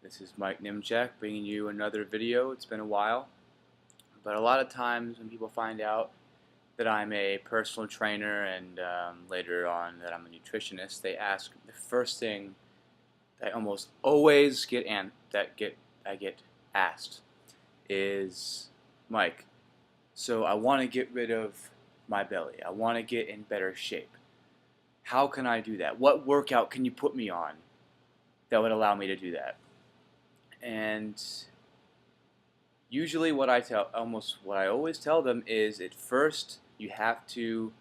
This is Mike Nimchak bringing you another video. It's been a while, but a lot of times when people find out that I'm a personal trainer and later on that I'm a nutritionist, they ask the first thing that I almost always I get asked is, Mike, so I want to get rid of my belly. I want to get in better shape. How can I do that? What workout can you put me on that would allow me to do that? And usually what I always tell them is at first you have to,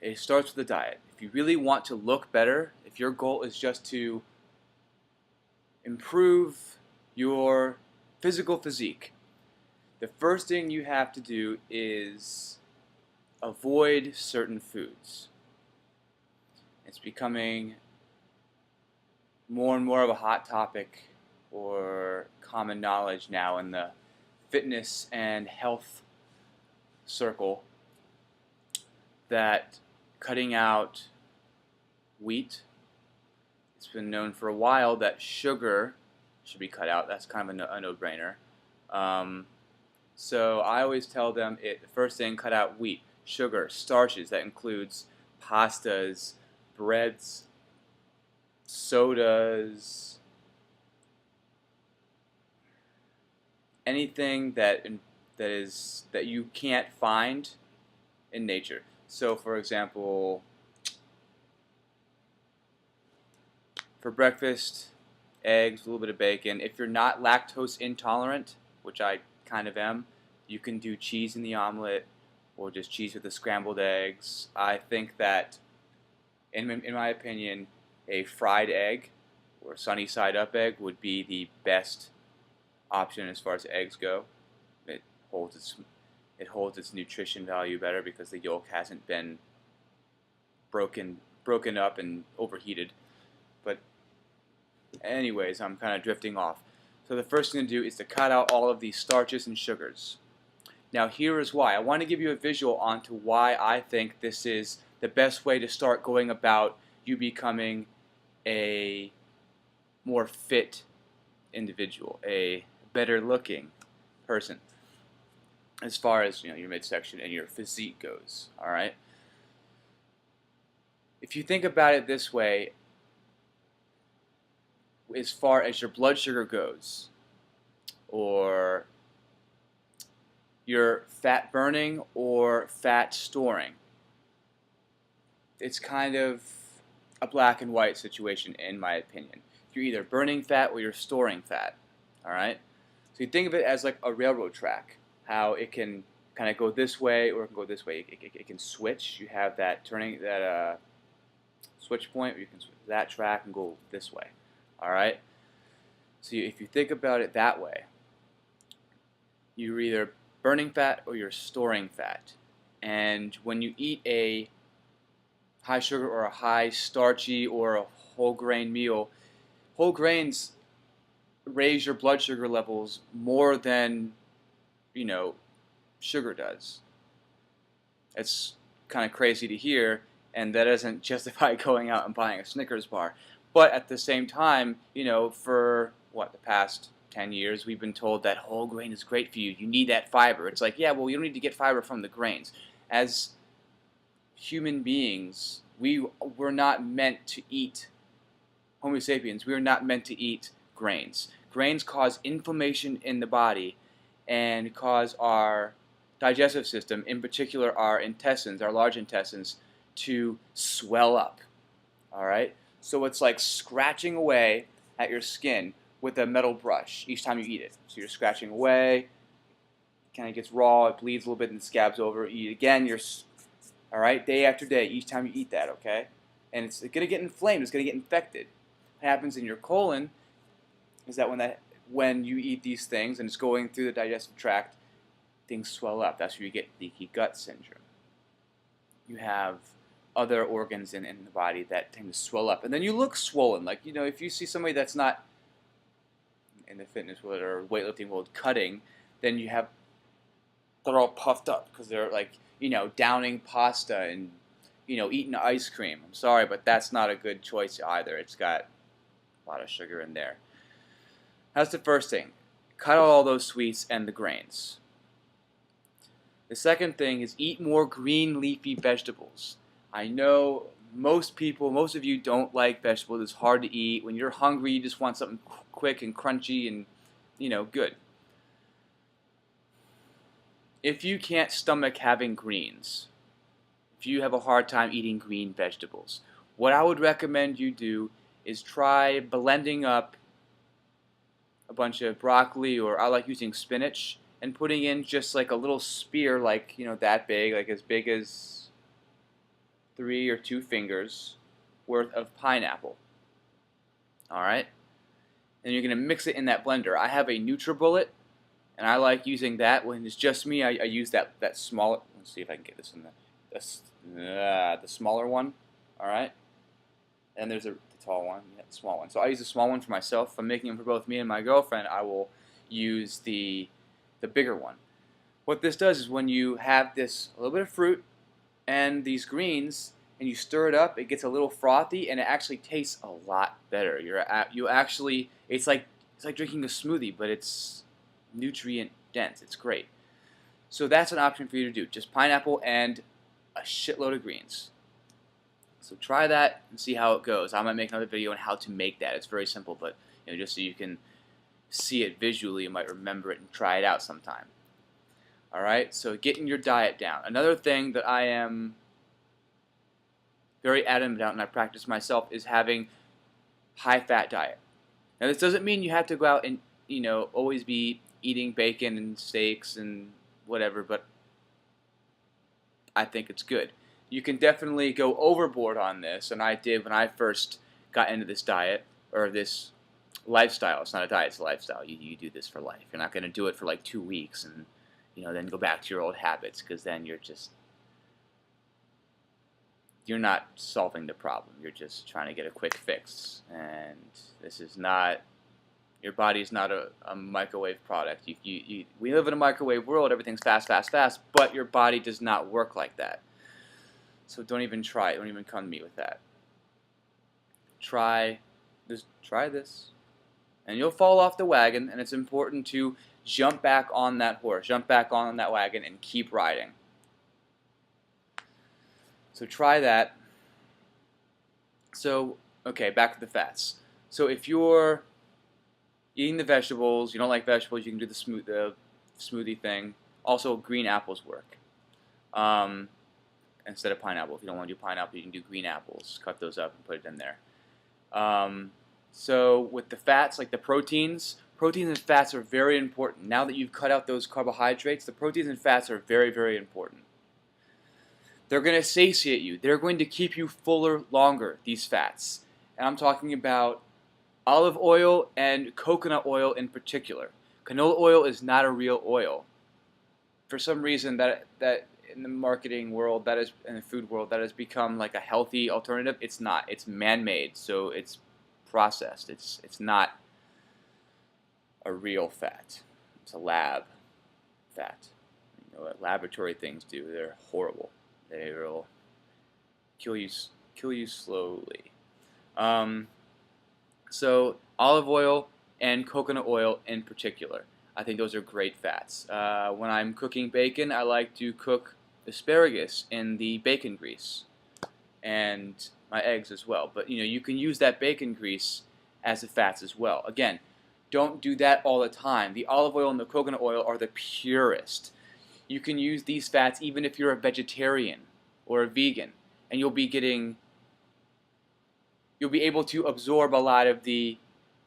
it starts with the diet. If you really want to look better, if your goal is just to improve your physical physique, the first thing you have to do is avoid certain foods. It's becoming more and more of a hot topic or common knowledge now in the fitness and health circle that cutting out wheat, it's been known for a while that sugar should be cut out. That's kind of a no-brainer. So I always tell them the first thing, cut out wheat, sugar, starches. That includes pastas, breads, sodas, anything that you can't find in nature. So, for example, for breakfast, eggs, a little bit of bacon. If you're not lactose intolerant, which I kind of am, you can do cheese in the omelet or just cheese with the scrambled eggs. I think that, in my opinion, a fried egg or sunny side up egg would be the best option as far as eggs go. It holds its nutrition value better because the yolk hasn't been broken up and overheated. But anyways, I'm kind of drifting off. So the first thing to do is to cut out all of these starches and sugars. Now here is why. I want to give you a visual onto why I think this is the best way to start going about you becoming a more fit individual, a better looking person as far as your midsection and your physique goes. Alright? If you think about it this way, as far as your blood sugar goes, or your fat burning or fat storing, it's kind of a black and white situation in my opinion. You're either burning fat or you're storing fat. Alright? So you think of it as like a railroad track, how it can kind of go this way or it can go this way. It can switch. You have that switch point where you can switch that track and go this way. Alright? So if you think about it that way, you're either burning fat or you're storing fat. And when you eat a high sugar or a high starchy or a whole grain meal, whole grains raise your blood sugar levels more than sugar does. It's kind of crazy to hear, and that doesn't justify going out and buying a Snickers bar. But at the same time, for the past 10 years, we've been told that whole grain is great for you. You need that fiber. It's like, yeah, well, you don't need to get fiber from the grains. As human beings, we're not meant to eat, Homo sapiens, we are not meant to eat grains. Grains cause inflammation in the body and cause our digestive system, in particular our intestines, our large intestines, to swell up. Alright? So it's like scratching away at your skin with a metal brush each time you eat it. So you're scratching away, it kind of gets raw, it bleeds a little bit and scabs over, you eat it again, alright, day after day, each time you eat that, okay? And it's going to get inflamed, it's going to get infected. What happens in your colon is that when you eat these things and it's going through the digestive tract, things swell up. That's where you get leaky gut syndrome. You have other organs in the body that tend to swell up. And then you look swollen. Like, if you see somebody that's not in the fitness world or weightlifting world cutting, then they're all puffed up because they're like, downing pasta and, eating ice cream. I'm sorry, but that's not a good choice either. It's got A lot of sugar in there. That's the first thing. Cut out all those sweets and the grains. The second thing is eat more green leafy vegetables. I know most people, most of you don't like vegetables. It's hard to eat. When you're hungry, you just want something quick and crunchy and, good. If you can't stomach having greens, if you have a hard time eating green vegetables, what I would recommend you do is try blending up a bunch of broccoli, or I like using spinach, and putting in just like a little spear, like, that big, like as big as 3 or 2 fingers worth of pineapple. Alright? And you're going to mix it in that blender. I have a NutriBullet, and I like using that. When it's just me, I use that smaller. Let's see if I can get this in the smaller one. Alright? And there's the tall one, the small one. So I use the small one for myself. If I'm making them for both me and my girlfriend, I will use the bigger one. What this does is when you have this a little bit of fruit and these greens and you stir it up, it gets a little frothy and it actually tastes a lot better. It's like drinking a smoothie, but it's nutrient dense. It's great. So that's an option for you to do. Just pineapple and a shitload of greens. So try that and see how it goes. I might make another video on how to make that. It's very simple, but just so you can see it visually, you might remember it and try it out sometime. Alright, so getting your diet down. Another thing that I am very adamant about and I practice myself is having high-fat diet. Now this doesn't mean you have to go out and always be eating bacon and steaks and whatever, but I think it's good. You can definitely go overboard on this, and I did when I first got into this diet, or this lifestyle. It's not a diet, it's a lifestyle. You do this for life. You're not going to do it for like 2 weeks and then go back to your old habits, because then you're not solving the problem. You're just trying to get a quick fix, and this is not, your body's not a microwave product. We live in a microwave world. Everything's fast, fast, fast, but your body does not work like that. So don't even try it. Don't even come to me with that. Try this, and you'll fall off the wagon, and it's important to jump back on that horse, jump back on that wagon, and keep riding. So try that. So, okay, back to the fats. So if you're eating the vegetables, you don't like vegetables, you can do the smoothie thing. Also, green apples work. Instead of pineapple. If you don't want to do pineapple, you can do green apples. Cut those up and put it in there. So with the fats, like the proteins and fats are very important. Now that you've cut out those carbohydrates, the proteins and fats are very, very important. They're going to satiate you. They're going to keep you fuller longer, these fats. And I'm talking about olive oil and coconut oil in particular. Canola oil is not a real oil. For some reason, that in the marketing world, in the food world, that has become like a healthy alternative. It's not. It's man-made, so it's processed. It's not a real fat. It's a lab fat. What laboratory things do. They're horrible. They will kill you slowly. So olive oil and coconut oil in particular, I think those are great fats. When I'm cooking bacon, I like to cook asparagus in the bacon grease, and my eggs as well. But you can use that bacon grease as the fats as well. Again, don't do that all the time. The olive oil and the coconut oil are the purest. You can use these fats even if you're a vegetarian or a vegan, and you'll be able to absorb a lot of the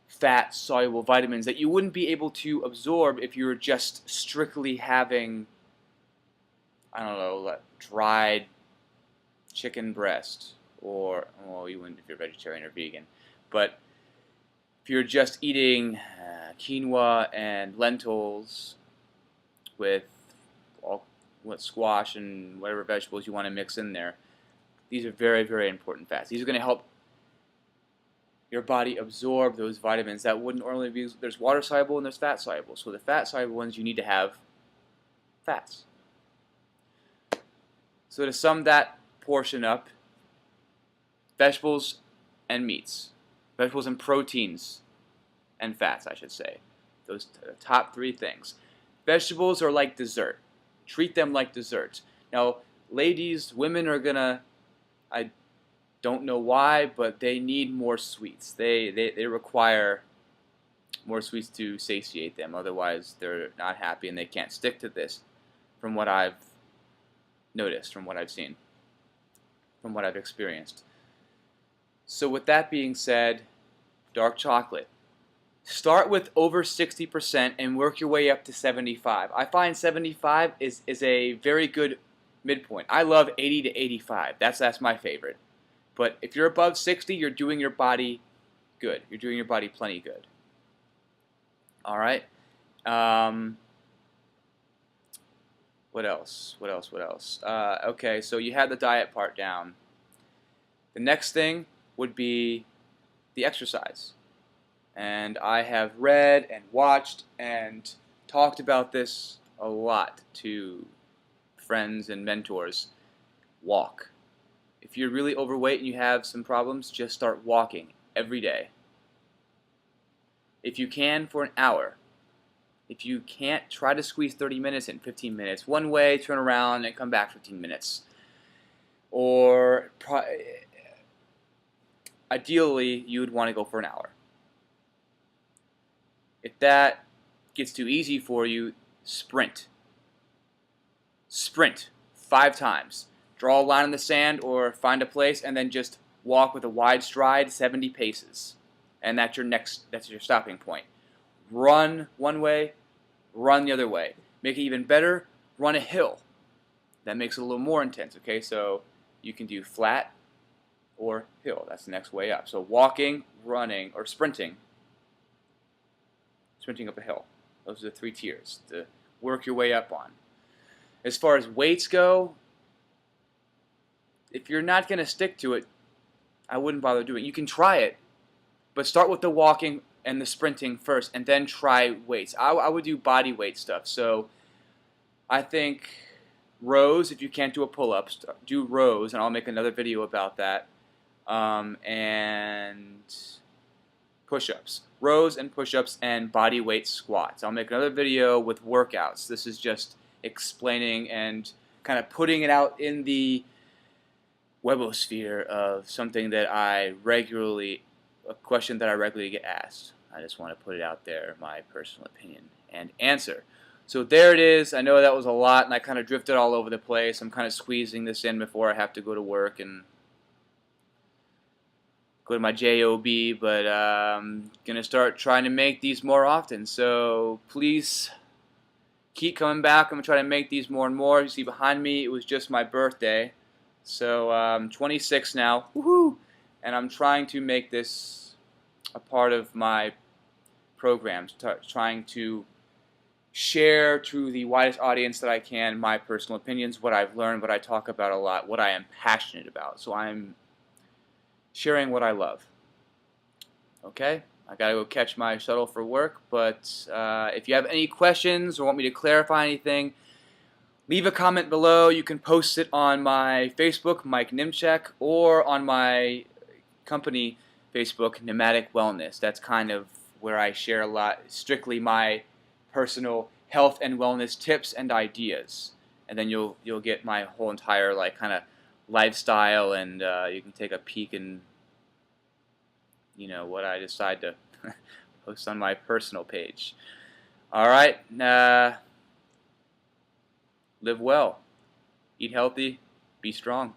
fat-soluble vitamins that you wouldn't be able to absorb if you were just strictly having, I don't know, like dried chicken breast, or, well, you wouldn't if you're vegetarian or vegan, but if you're just eating quinoa and lentils with squash and whatever vegetables you want to mix in there, these are very, very important fats. These are going to help your body absorb those vitamins that wouldn't normally be. There's water soluble and there's fat soluble. So the fat soluble ones, you need to have fats. So to sum that portion up, vegetables and meats. Vegetables and proteins and fats, I should say. Those top 3 things. Vegetables are like dessert. Treat them like dessert. Now, ladies, women are gonna, I don't know why, but they need more sweets. They require more sweets to satiate them. Otherwise, they're not happy and they can't stick to this, from what I've noticed, from what I've seen, from what I've experienced. So with that being said, dark chocolate. Start with over 60% and work your way up to 75. I find 75 is a very good midpoint. I love 80 to 85. That's my favorite. But if you're above 60, you're doing your body good. You're doing your body plenty good. All right. What else? Okay, so you had the diet part down. The next thing would be the exercise. And I have read and watched and talked about this a lot to friends and mentors. Walk. If you're really overweight and you have some problems, just start walking every day. If you can, for an hour. If you can't, try to squeeze 30 minutes in, 15 minutes. One way, turn around, and come back 15 minutes. Or ideally, you would want to go for an hour. If that gets too easy for you, sprint. Sprint 5 times. Draw a line in the sand or find a place and then just walk with a wide stride 70 paces. And that's your stopping point. Run one way, run the other way. Make it even better, run a hill. That makes it a little more intense, okay? So you can do flat or hill. That's the next way up. So walking, running, or sprinting. Sprinting up a hill. Those are the 3 tiers to work your way up on. As far as weights go, if you're not going to stick to it, I wouldn't bother doing it. You can try it, but start with the walking and the sprinting first, and then try weights. I would do body weight stuff. So I think rows, if you can't do a pull-up, do rows, and I'll make another video about that. And push-ups. Rows and push-ups and body weight squats. I'll make another video with workouts. This is just explaining and kind of putting it out in the webosphere of something that a question that I regularly get asked. I just want to put it out there, my personal opinion and answer. So there it is. I know that was a lot and I kind of drifted all over the place. I'm kind of squeezing this in before I have to go to work and go to my job, but I'm going to start trying to make these more often. So please keep coming back. I'm going to try to make these more and more. You see behind me, it was just my birthday. So I'm 26 now. Woohoo! And I'm trying to make this a part of my programs, trying to share to the widest audience that I can my personal opinions, what I've learned, what I talk about a lot, what I am passionate about. So I'm sharing what I love. Okay? I gotta go catch my shuttle for work, but if you have any questions or want me to clarify anything, leave a comment below. You can post it on my Facebook, Mike Nimchek, or on my company Facebook, Nomadic Wellness. That's kind of where I share a lot, strictly my personal health and wellness tips and ideas. And then you'll get my whole entire kind of lifestyle, and you can take a peek in what I decide to post on my personal page. All right, live well, eat healthy, be strong.